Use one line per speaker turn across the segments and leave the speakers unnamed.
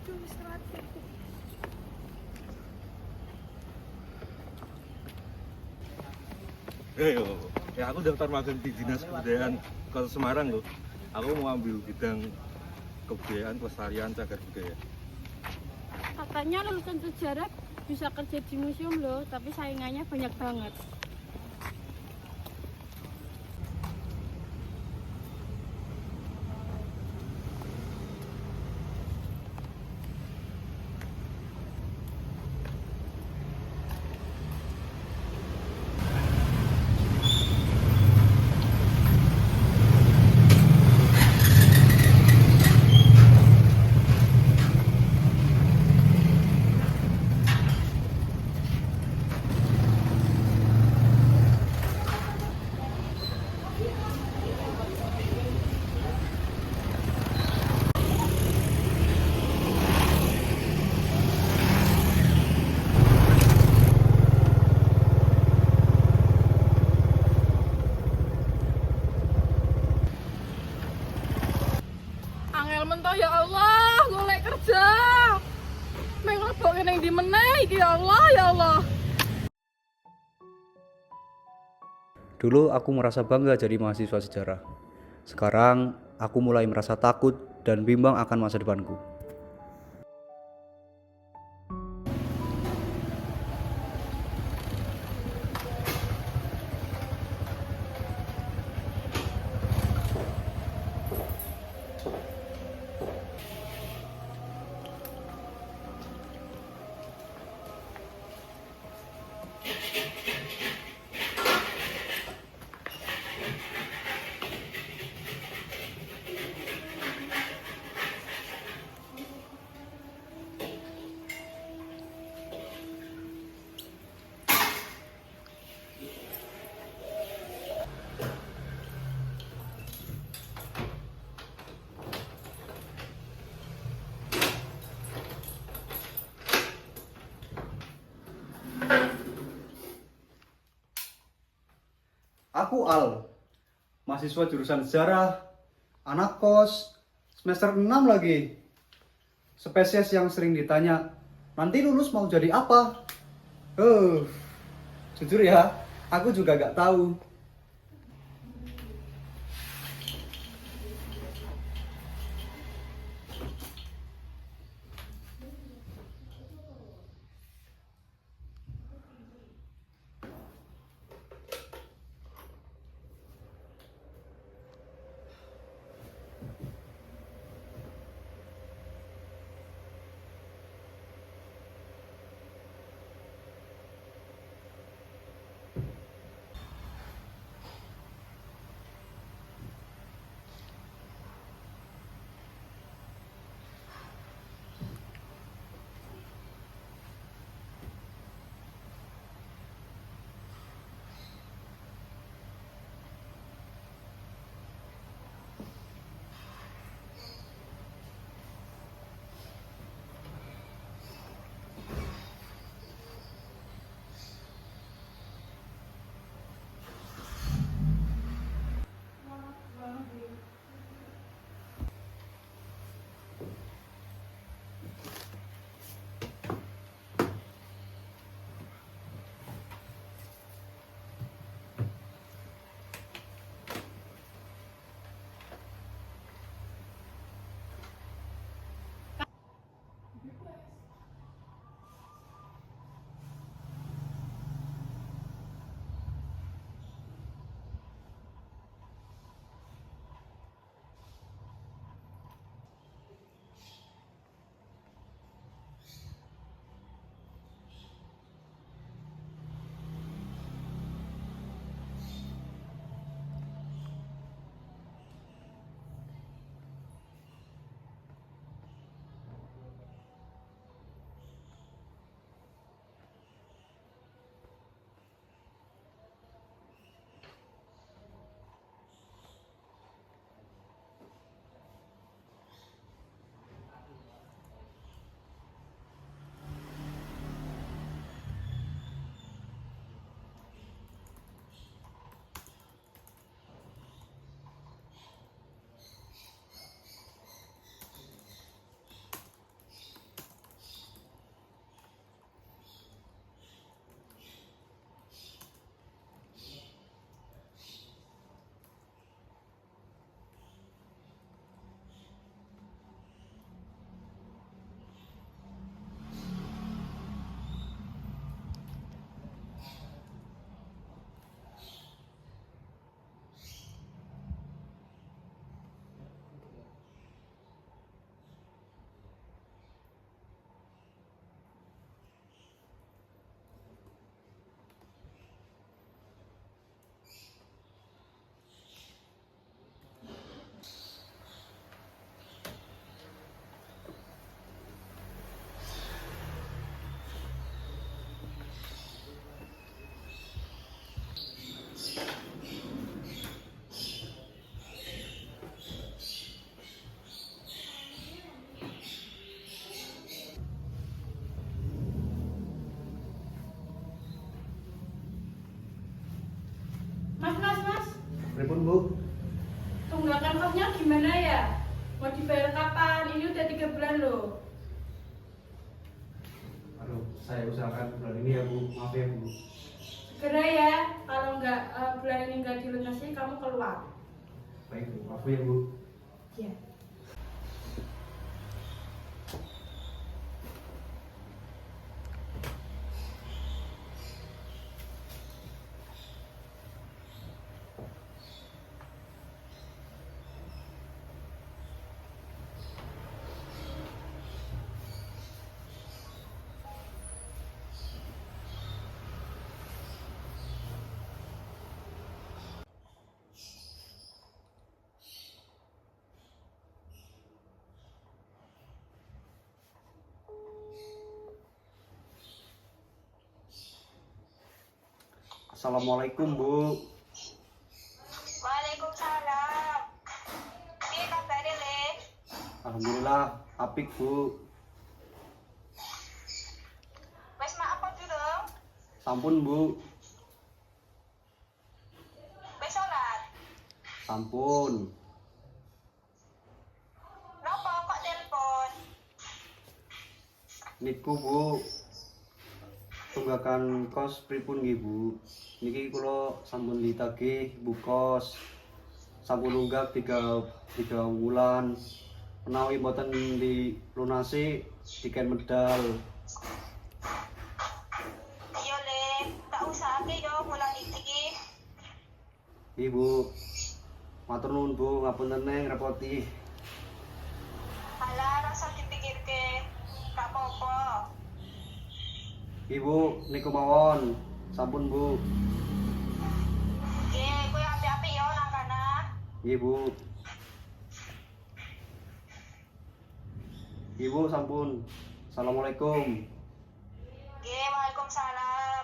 Cuma istirahat sedikit.
Ya aku daftar magang di Dinas Kebudayaan Kota Semarang loh. Aku mau ambil bidang kebudayaan, pelestarian, cagar budaya.
Katanya lulusan sejarah bisa kerja di museum loh, tapi saingannya banyak banget. Angel mentoh ya Allah, golek kerja. Meng lebokke ning ndi meneh iki ya Allah, ya Allah.
Dulu aku merasa bangga jadi mahasiswa sejarah. Sekarang aku mulai merasa takut dan bimbang akan masa depanku. Aku Al, mahasiswa jurusan sejarah, anak kos, semester 6 lagi. Spesies yang sering ditanya, nanti lulus mau jadi apa? Jujur ya, aku juga gak tahu. Bu.
Tunggakan kosnya gimana ya? Mau dibayar kapan? Ini udah 3 bulan loh.
Aduh, saya usahakan bulan ini ya Bu. Maaf ya Bu.
Segera ya, kalau bulan ini nggak dilunasi kamu keluar.
Baik Bu, maaf ya Bu.
Ya.
Assalamualaikum Bu.
Waalaikumsalam. Piye kabare, Le?
Alhamdulillah, apik Bu.
Wes mak apa durung?
Sampun Bu.
Wes salat.
Sampun.
Napa kok telepon?
Niku Bu. Tunggakan kos pripun nggih Bu? Niki kula sampun ditagih Bu kos. Sampun nunggak 3 wulan. Menawi mboten dilunasi tiket medal.
Iya, Le. Tak usahake yo bulan iki.
Ibu, matur nuwun Bu, ngapunten neng repoti.
Alah, rasa dipikirke. Gak apa-apa.
Ibu, niku mawon. Sampun Bu.
Nggih, kowe apik-apik yo nang kana.
Ibu. Ibu sampun. Assalamualaikum.
Nggih, waalaikumsalam.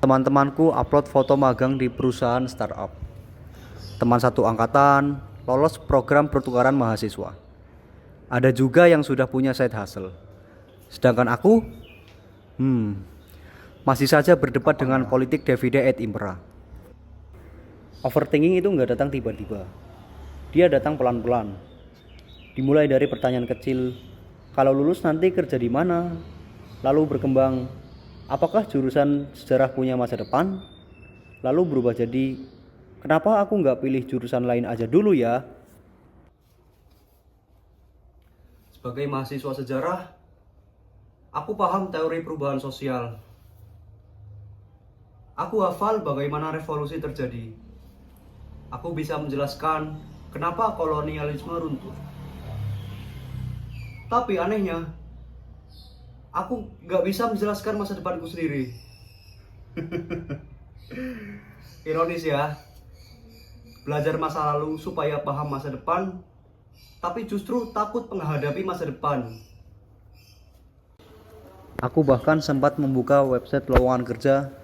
Teman-temanku upload foto magang di perusahaan startup. Teman satu angkatan lolos program pertukaran mahasiswa. Ada juga yang sudah punya side hustle. Sedangkan aku, masih saja berdebat dengan politik divide et impera. Overthinking itu nggak datang tiba-tiba. Dia datang pelan-pelan. Dimulai dari pertanyaan kecil, kalau lulus nanti kerja di mana? Lalu berkembang, apakah jurusan sejarah punya masa depan? Lalu berubah jadi, kenapa aku nggak pilih jurusan lain aja dulu ya? Sebagai mahasiswa sejarah, aku paham teori perubahan sosial. Aku hafal bagaimana revolusi terjadi. Aku bisa menjelaskan kenapa kolonialisme runtuh. Tapi anehnya, aku nggak bisa menjelaskan masa depanku sendiri. Ironis ya, belajar masa lalu supaya paham masa depan, tapi justru takut menghadapi masa depan. Aku bahkan sempat membuka website lowongan kerja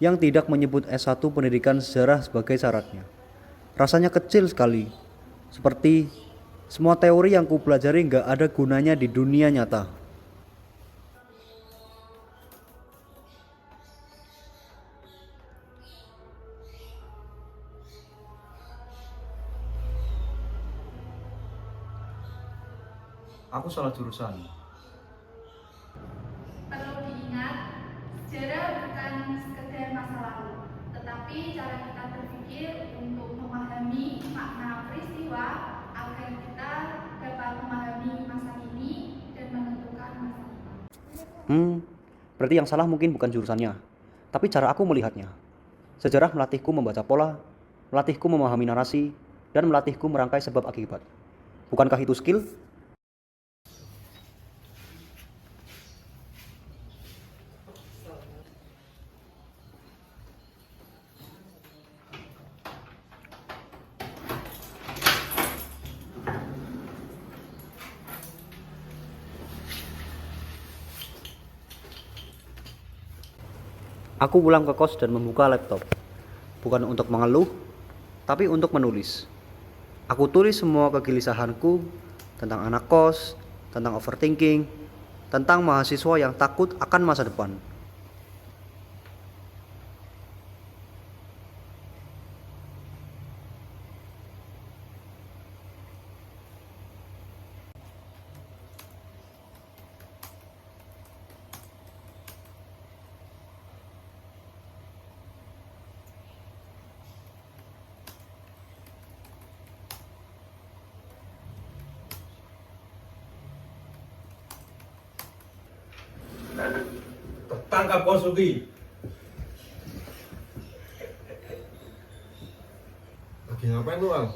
yang tidak menyebut S1 pendidikan sejarah sebagai syaratnya. Rasanya kecil sekali, seperti semua teori yang kupelajari nggak ada gunanya di dunia nyata. Aku salah jurusan.
Perlu diingat, sejarah bukan sekedar masa lalu, tetapi cara kita berpikir untuk memahami makna peristiwa agar kita dapat memahami masa kini dan menentukan masa depan.
Berarti yang salah mungkin bukan jurusannya, tapi cara aku melihatnya. Sejarah melatihku membaca pola, melatihku memahami narasi, dan melatihku merangkai sebab akibat. Bukankah itu skill? Aku pulang ke kos dan membuka laptop. Bukan untuk mengeluh, tapi untuk menulis. Aku tulis semua kegelisahanku tentang anak kos, tentang overthinking, tentang mahasiswa yang takut akan masa depan.
tangkap kau Suki. Lagi ngapain lu, Al?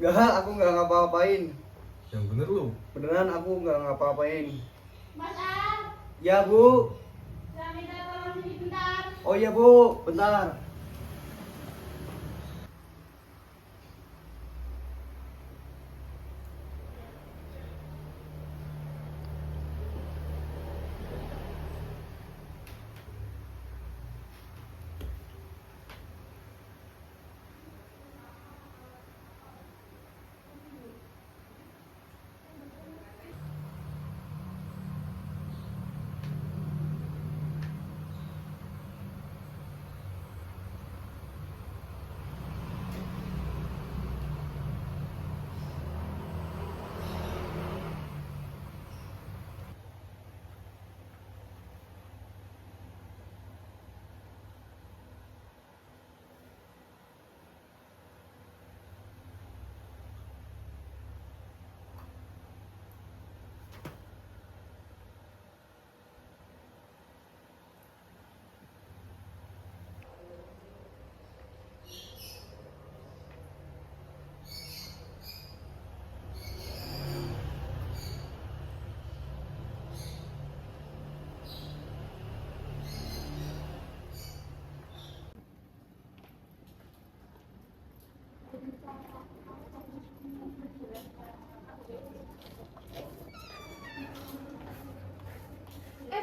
Enggak, aku nggak ngapa-ngapain.
Yang bener lu.
Beneran aku nggak ngapa-ngapain.
Mas Al,
Ya Bu.
saya minta tolong sini bentar.
Oh iya Bu, bentar.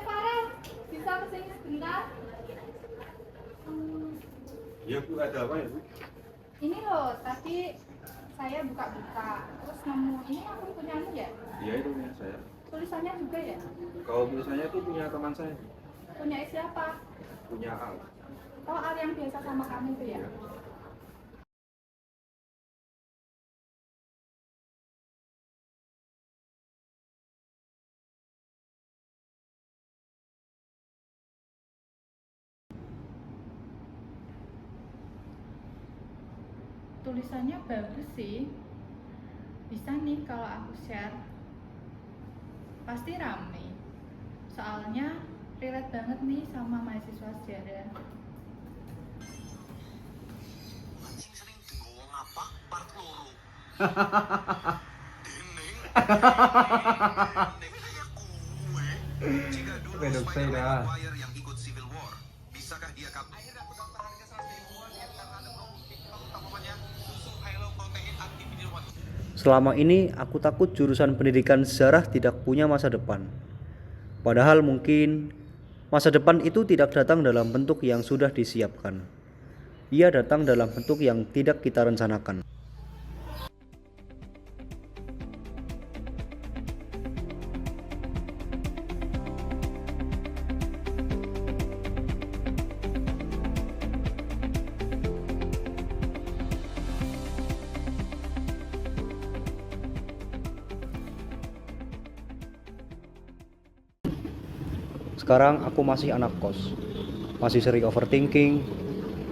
Farel, bisa kesini sebentar?
Iya Bu, ada apa ya Bu?
Ini loh, tadi saya buka-buka, terus nemu ini aku punyamu ya?
Iya itu punya saya.
Tulisannya juga ya?
Kalau tulisannya itu punya teman saya.
Punya siapa?
Punya Al.
Oh, Al yang biasa sama kamu tuh ya?
Iya.
Tulisannya bagus sih. Bisa nih kalau aku share. Pasti rame. Soalnya relate banget nih sama mahasiswa sejarah.
Anjing sering ngomong apa part loro. Dening. Kayak gue. Jika dulu
Bedok saya dah.
Maguire yang ikut Civil War, bisakah dia akhirnya aku daftar harga 100.000 ya karena ada promo utamanya susu Halo Protein Activity 1.
Selama ini aku takut jurusan pendidikan sejarah tidak punya masa depan. Padahal mungkin masa depan itu tidak datang dalam bentuk yang sudah disiapkan. Ia datang dalam bentuk yang tidak kita rencanakan. Sekarang aku masih anak kos, masih sering overthinking,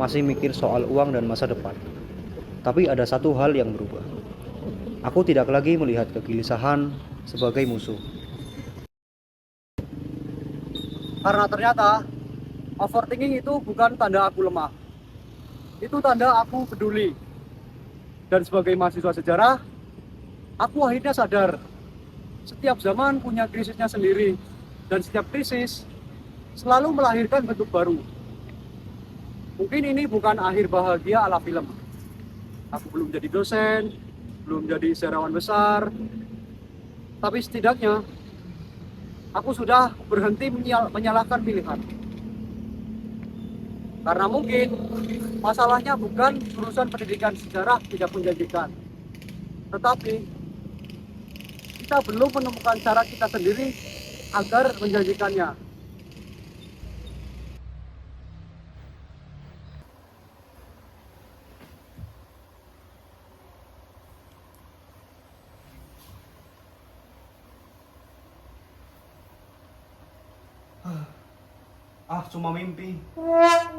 masih mikir soal uang dan masa depan. Tapi ada satu hal yang berubah. Aku tidak lagi melihat kegelisahan sebagai musuh. Karena ternyata overthinking itu bukan tanda aku lemah. Itu tanda aku peduli. Dan sebagai mahasiswa sejarah, aku akhirnya sadar setiap zaman punya krisisnya sendiri. Dan setiap krisis selalu melahirkan bentuk baru. Mungkin ini bukan akhir bahagia ala film. Aku belum jadi dosen, belum jadi sejarawan besar, tapi setidaknya aku sudah berhenti menyalahkan pilihan. Karena mungkin masalahnya bukan jurusan pendidikan sejarah tidak menjanjikan, tetapi kita belum menemukan cara kita sendiri agar menjanjikannya. Cuma mimpi.
One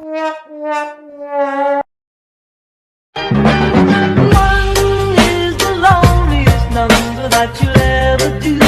is the loneliest number that you'll ever do.